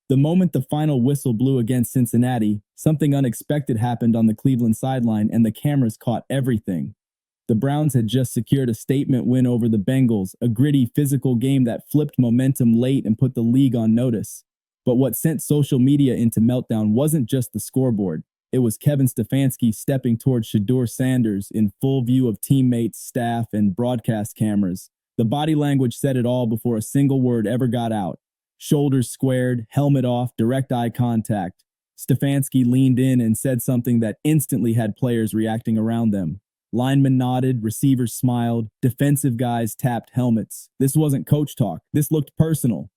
The moment the final whistle blew against Cincinnati, something unexpected happened on the Cleveland sideline and the cameras caught everything. The Browns had just secured a statement win over the Bengals, a gritty, physical game that flipped momentum late and put the league on notice. But what sent social media into meltdown wasn't just the scoreboard. It was Kevin Stefanski stepping towards Shedeur Sanders in full view of teammates, staff, and broadcast cameras. The body language said it all before a single word ever got out. Shoulders squared, helmet off, direct eye contact. Stefanski leaned in and said something that instantly had players reacting around them. Linemen nodded, receivers smiled, defensive guys tapped helmets. This wasn't coach talk. This looked personal.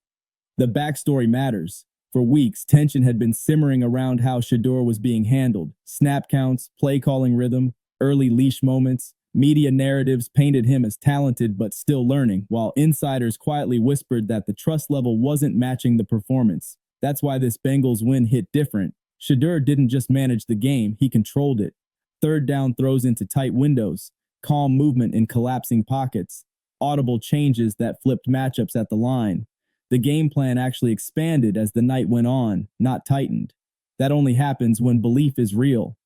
The backstory matters. For weeks, tension had been simmering around how Shedeur was being handled. Snap counts, play calling rhythm, early leash moments. Media narratives painted him as talented but still learning, while insiders quietly whispered that the trust level wasn't matching the performance. That's why this Bengals win hit different. Shedeur didn't just manage the game, he controlled it. Third down throws into tight windows, calm movement in collapsing pockets, audible changes that flipped matchups at the line. The game plan actually expanded as the night went on, not tightened. That only happens when belief is real.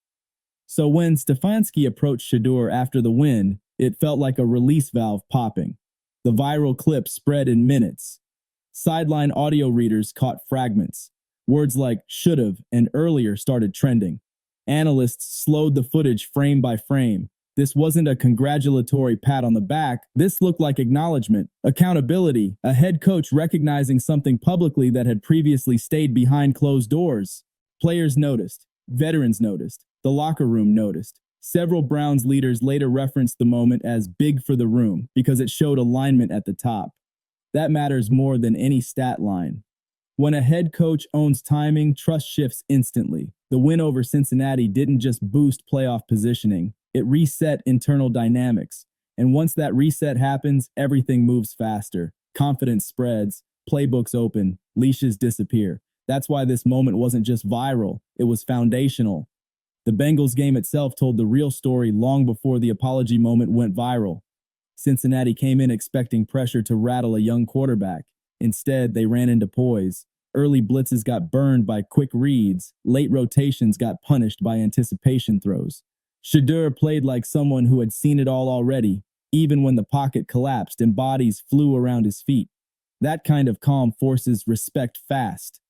So when Stefanski approached Shedeur after the win, it felt like a release valve popping. The viral clip spread in minutes. Sideline audio readers caught fragments. Words like should've and earlier started trending. Analysts slowed the footage frame by frame. This wasn't a congratulatory pat on the back. This looked like acknowledgement, accountability, a head coach recognizing something publicly that had previously stayed behind closed doors. Players noticed. Veterans noticed. The locker room noticed. Several Browns leaders later referenced the moment as big for the room because it showed alignment at the top. That matters more than any stat line. When a head coach owns timing, trust shifts instantly. The win over Cincinnati didn't just boost playoff positioning, it reset internal dynamics. And once that reset happens, everything moves faster. Confidence spreads, playbooks open, leashes disappear. That's why this moment wasn't just viral, it was foundational. The Bengals game itself told the real story long before the apology moment went viral. Cincinnati came in expecting pressure to rattle a young quarterback. Instead, they ran into poise. Early blitzes got burned by quick reads. Late rotations got punished by anticipation throws. Shedeur played like someone who had seen it all already, even when the pocket collapsed and bodies flew around his feet. That kind of calm forces respect fast.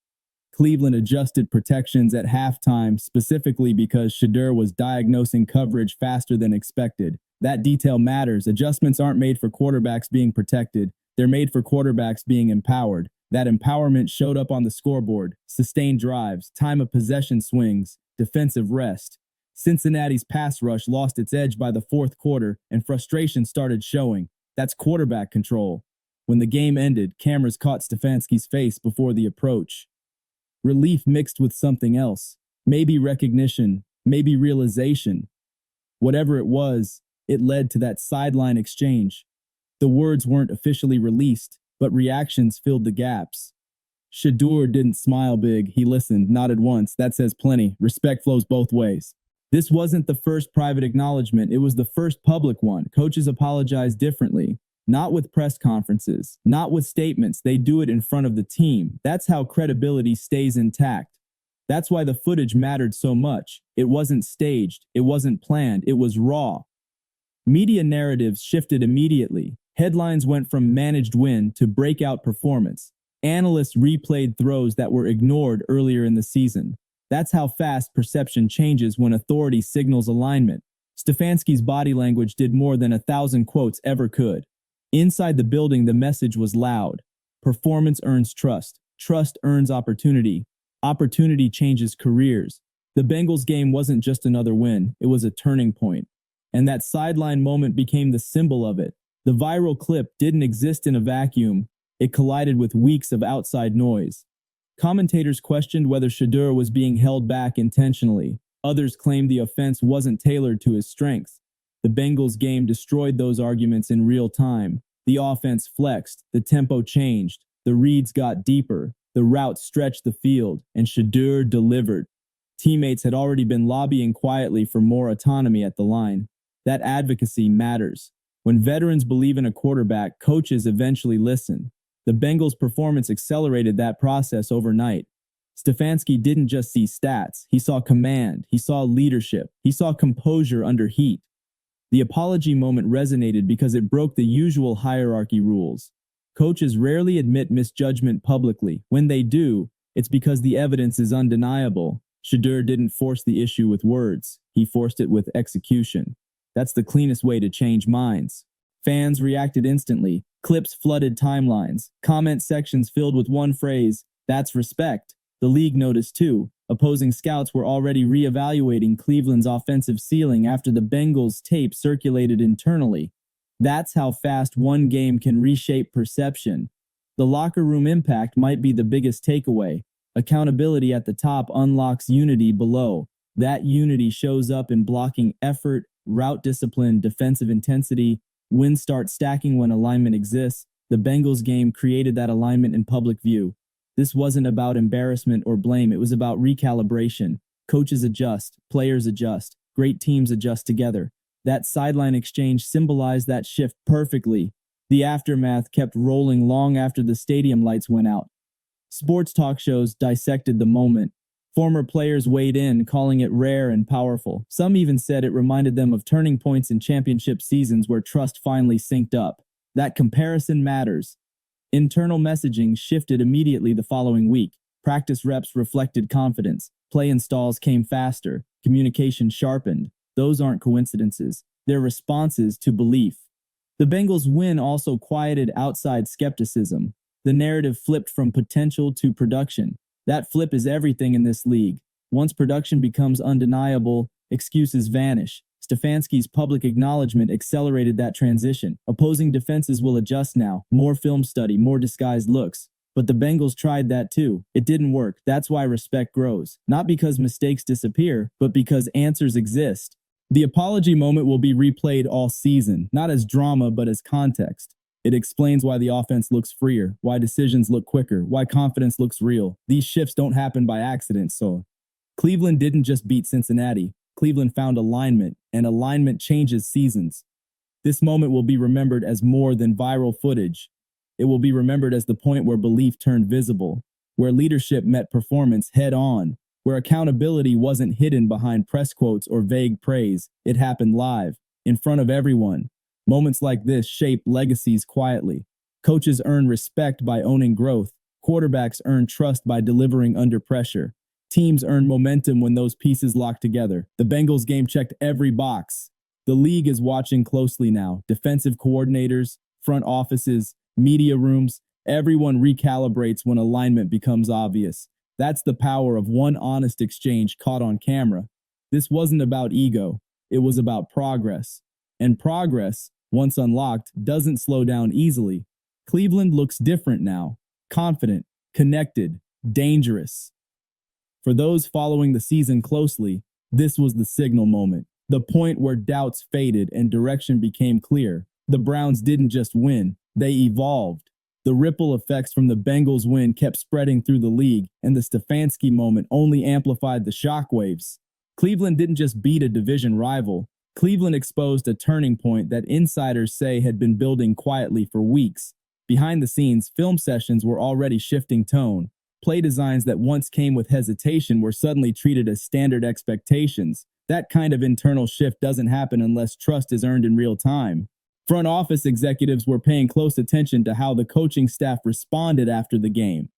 Cleveland adjusted protections at halftime specifically because Shedeur was diagnosing coverage faster than expected. That detail matters. Adjustments aren't made for quarterbacks being protected. They're made for quarterbacks being empowered. That empowerment showed up on the scoreboard. Sustained drives, time of possession swings, defensive rest. Cincinnati's pass rush lost its edge by the fourth quarter, and frustration started showing. That's quarterback control. When the game ended, cameras caught Stefanski's face before the approach. Relief mixed with something else. Maybe recognition, maybe realization. Whatever it was, it led to that sideline exchange. The words weren't officially released, but reactions filled the gaps. Shedeur didn't smile big. He listened, nodded once. That says plenty. Respect flows both ways. This wasn't the first private acknowledgement. It was the first public one. Coaches apologize differently. Not with press conferences, not with statements. They do it in front of the team. That's how credibility stays intact. That's why the footage mattered so much. It wasn't staged. It wasn't planned. It was raw. Media narratives shifted immediately. Headlines went from managed win to breakout performance. Analysts replayed throws that were ignored earlier in the season. That's how fast perception changes when authority signals alignment. Stefanski's body language did more than 1,000 quotes ever could. Inside the building, the message was loud. Performance earns trust. Trust earns opportunity. Opportunity changes careers. The Bengals game wasn't just another win. It was a turning point. And that sideline moment became the symbol of it. The viral clip didn't exist in a vacuum. It collided with weeks of outside noise. Commentators questioned whether Shedeur was being held back intentionally. Others claimed the offense wasn't tailored to his strengths. The Bengals game destroyed those arguments in real time. The offense flexed, the tempo changed, the reads got deeper, the routes stretched the field, and Shedeur delivered. Teammates had already been lobbying quietly for more autonomy at the line. That advocacy matters. When veterans believe in a quarterback, coaches eventually listen. The Bengals' performance accelerated that process overnight. Stefanski didn't just see stats, he saw command, he saw leadership, he saw composure under heat. The apology moment resonated because it broke the usual hierarchy rules. Coaches rarely admit misjudgment publicly. When they do, it's because the evidence is undeniable. Shedeur didn't force the issue with words, he forced it with execution. That's the cleanest way to change minds. Fans reacted instantly, clips flooded timelines, comment sections filled with one phrase, "That's respect." The league noticed too. Opposing scouts were already re-evaluating Cleveland's offensive ceiling after the Bengals' tape circulated internally. That's how fast one game can reshape perception. The locker room impact might be the biggest takeaway. Accountability at the top unlocks unity below. That unity shows up in blocking effort, route discipline, defensive intensity. Wins start stacking when alignment exists. The Bengals game created that alignment in public view. This wasn't about embarrassment or blame, it was about recalibration. Coaches adjust, players adjust, great teams adjust together. That sideline exchange symbolized that shift perfectly. The aftermath kept rolling long after the stadium lights went out. Sports talk shows dissected the moment. Former players weighed in, calling it rare and powerful. Some even said it reminded them of turning points in championship seasons where trust finally synced up. That comparison matters. Internal messaging shifted immediately the following week. Practice reps reflected confidence. Play installs came faster. Communication sharpened. Those aren't coincidences. They're responses to belief. The Bengals' win also quieted outside skepticism. The narrative flipped from potential to production. That flip is everything in this league. Once production becomes undeniable, excuses vanish. Stefanski's public acknowledgement accelerated that transition. Opposing defenses will adjust now. More film study, more disguised looks. But the Bengals tried that too. It didn't work. That's why respect grows. Not because mistakes disappear, but because answers exist. The apology moment will be replayed all season, not as drama, but as context. It explains why the offense looks freer, why decisions look quicker, why confidence looks real. These shifts don't happen by accident, so Cleveland didn't just beat Cincinnati. Cleveland found alignment, and alignment changes seasons. This moment will be remembered as more than viral footage. It will be remembered as the point where belief turned visible, where leadership met performance head on, where accountability wasn't hidden behind press quotes or vague praise. It happened live, in front of everyone. Moments like this shape legacies quietly. Coaches earn respect by owning growth. Quarterbacks earn trust by delivering under pressure. Teams earn momentum when those pieces lock together. The Bengals game checked every box. The league is watching closely now. Defensive coordinators, front offices, media rooms, everyone recalibrates when alignment becomes obvious. That's the power of one honest exchange caught on camera. This wasn't about ego. It was about progress. And progress, once unlocked, doesn't slow down easily. Cleveland looks different now. Confident, connected, dangerous. For those following the season closely, this was the signal moment. The point where doubts faded and direction became clear. The Browns didn't just win, they evolved. The ripple effects from the Bengals win kept spreading through the league, and the Stefanski moment only amplified the shockwaves. Cleveland didn't just beat a division rival. Cleveland exposed a turning point that insiders say had been building quietly for weeks. Behind the scenes, film sessions were already shifting tone. Play designs that once came with hesitation were suddenly treated as standard expectations. That kind of internal shift doesn't happen unless trust is earned in real time. Front office executives were paying close attention to how the coaching staff responded after the game.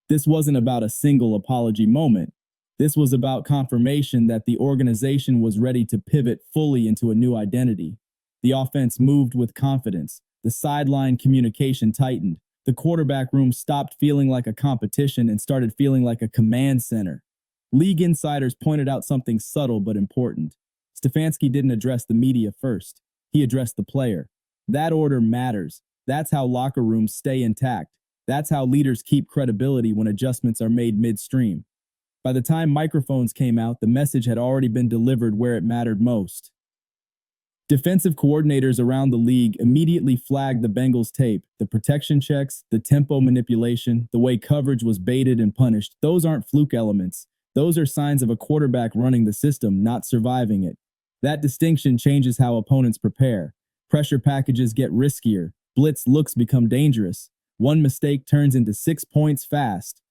This wasn't about a single apology moment. This was about confirmation that the organization was ready to pivot fully into a new identity. The offense moved with confidence. The sideline communication tightened. The quarterback room stopped feeling like a competition and started feeling like a command center. League insiders pointed out something subtle but important. Stefanski didn't address the media first. He addressed the player. That order matters. That's how locker rooms stay intact. That's how leaders keep credibility when adjustments are made midstream. By the time microphones came out, the message had already been delivered where it mattered most. Defensive coordinators around the league immediately flagged the Bengals tape. The protection checks, the tempo manipulation, the way coverage was baited and punished. Those aren't fluke elements. Those are signs of a quarterback running the system, not surviving it. That distinction changes how opponents prepare. Pressure packages get riskier. Blitz looks become dangerous. One mistake turns into 6 points fast.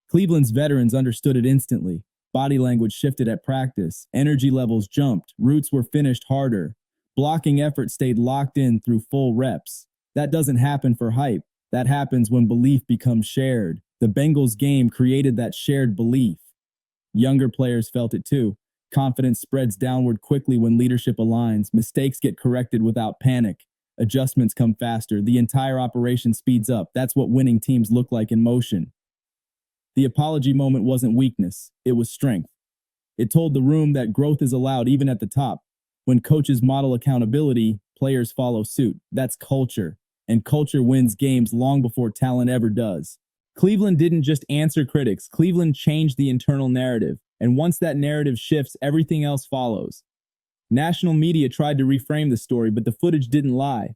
Cleveland's veterans understood it instantly. Body language shifted at practice, energy levels jumped, routes were finished harder. Blocking effort stayed locked in through full reps. That doesn't happen for hype. That happens when belief becomes shared. The Bengals game created that shared belief. Younger players felt it too. Confidence spreads downward quickly when leadership aligns. Mistakes get corrected without panic. Adjustments come faster. The entire operation speeds up. That's what winning teams look like in motion. The apology moment wasn't weakness. It was strength. It told the room that growth is allowed even at the top. When coaches model accountability, players follow suit. That's culture. And culture wins games long before talent ever does. Cleveland didn't just answer critics. Cleveland changed the internal narrative. And once that narrative shifts, everything else follows. National media tried to reframe the story, but the footage didn't lie.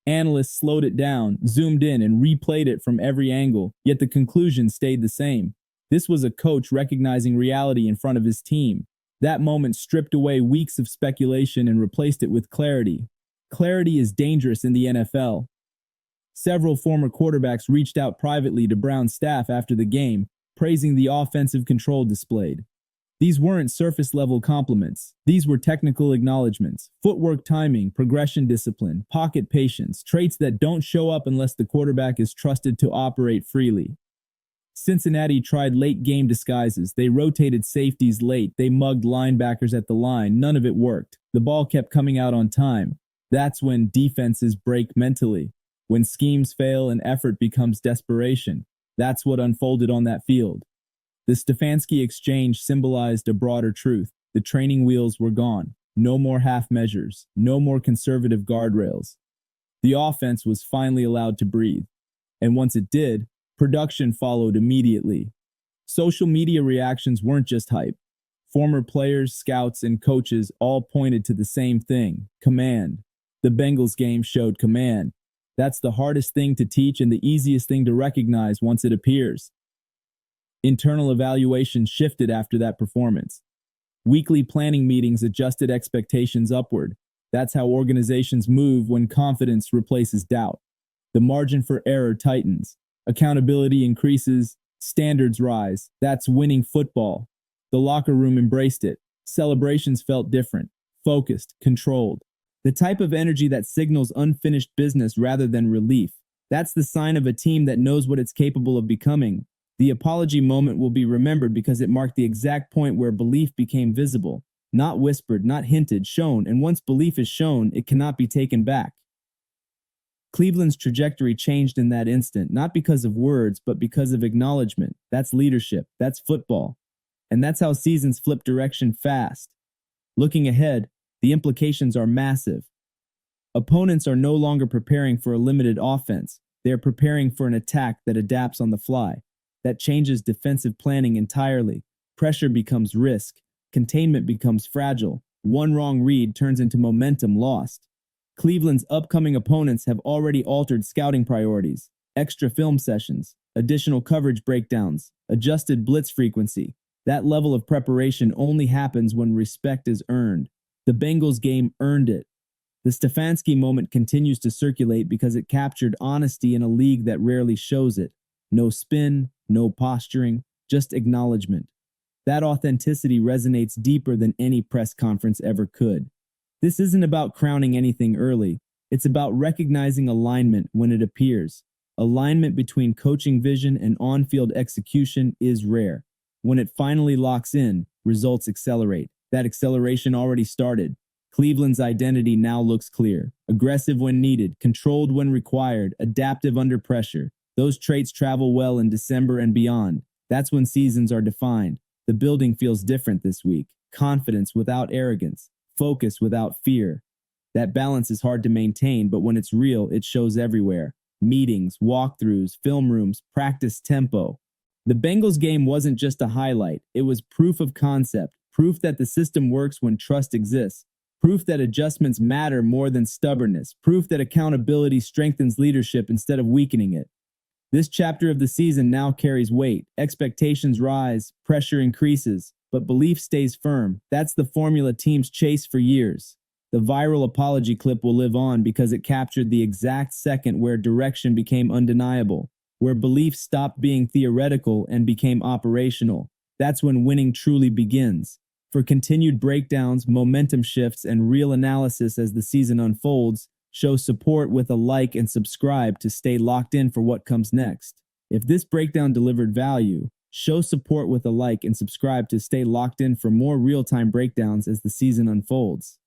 Analysts slowed it down, zoomed in, and replayed it from every angle, yet the conclusion stayed the same. This was a coach recognizing reality in front of his team. That moment stripped away weeks of speculation and replaced it with clarity. Clarity is dangerous in the NFL. Several former quarterbacks reached out privately to Brown's staff after the game, praising the offensive control displayed. These weren't surface-level compliments. These were technical acknowledgments. Footwork timing, progression discipline, pocket patience, traits that don't show up unless the quarterback is trusted to operate freely. Cincinnati tried late-game disguises. They rotated safeties late. They mugged linebackers at the line. None of it worked. The ball kept coming out on time. That's when defenses break mentally. When schemes fail and effort becomes desperation. That's what unfolded on that field. The Stefanski exchange symbolized a broader truth. The training wheels were gone. No more half measures. No more conservative guardrails. The offense was finally allowed to breathe. And once it did, production followed immediately. Social media reactions weren't just hype. Former players, scouts, and coaches all pointed to the same thing: command. The Bengals game showed command. That's the hardest thing to teach and the easiest thing to recognize once it appears. Internal evaluation shifted after that performance. Weekly planning meetings adjusted expectations upward. That's how organizations move when confidence replaces doubt. The margin for error tightens. Accountability increases. Standards rise. That's winning football. The locker room embraced it. Celebrations felt different. Focused. Controlled. The type of energy that signals unfinished business rather than relief. That's the sign of a team that knows what it's capable of becoming. The apology moment will be remembered because it marked the exact point where belief became visible. Not whispered, not hinted, shown, and once belief is shown, it cannot be taken back. Cleveland's trajectory changed in that instant, not because of words, but because of acknowledgement. That's leadership. That's football. And that's how seasons flip direction fast. Looking ahead, the implications are massive. Opponents are no longer preparing for a limited offense. They are preparing for an attack that adapts on the fly. That changes defensive planning entirely. Pressure becomes risk. Containment becomes fragile. One wrong read turns into momentum lost. Cleveland's upcoming opponents have already altered scouting priorities. Extra film sessions, additional coverage breakdowns, adjusted blitz frequency. That level of preparation only happens when respect is earned. The Bengals game earned it. The Stefanski moment continues to circulate because it captured honesty in a league that rarely shows it. No spin, no posturing, just acknowledgement. That authenticity resonates deeper than any press conference ever could. This isn't about crowning anything early. It's about recognizing alignment when it appears. Alignment between coaching vision and on-field execution is rare. When it finally locks in, results accelerate. That acceleration already started. Cleveland's identity now looks clear. Aggressive when needed, controlled when required, adaptive under pressure. Those traits travel well in December and beyond. That's when seasons are defined. The building feels different this week. Confidence without arrogance. Focus without fear. That balance is hard to maintain, but when it's real, it shows everywhere. Meetings, walkthroughs, film rooms, practice tempo. The Bengals game wasn't just a highlight. It was proof of concept. Proof that the system works when trust exists. Proof that adjustments matter more than stubbornness. Proof that accountability strengthens leadership instead of weakening it. This chapter of the season now carries weight. Expectations rise, pressure increases, but belief stays firm. That's the formula teams chase for years. The viral apology clip will live on because it captured the exact second where direction became undeniable. where beliefs stopped being theoretical and became operational. That's when winning truly begins. For continued breakdowns, momentum shifts, and real analysis as the season unfolds, show support with a like and subscribe to stay locked in for what comes next. If this breakdown delivered value, show support with a like and subscribe to stay locked in for more real-time breakdowns as the season unfolds.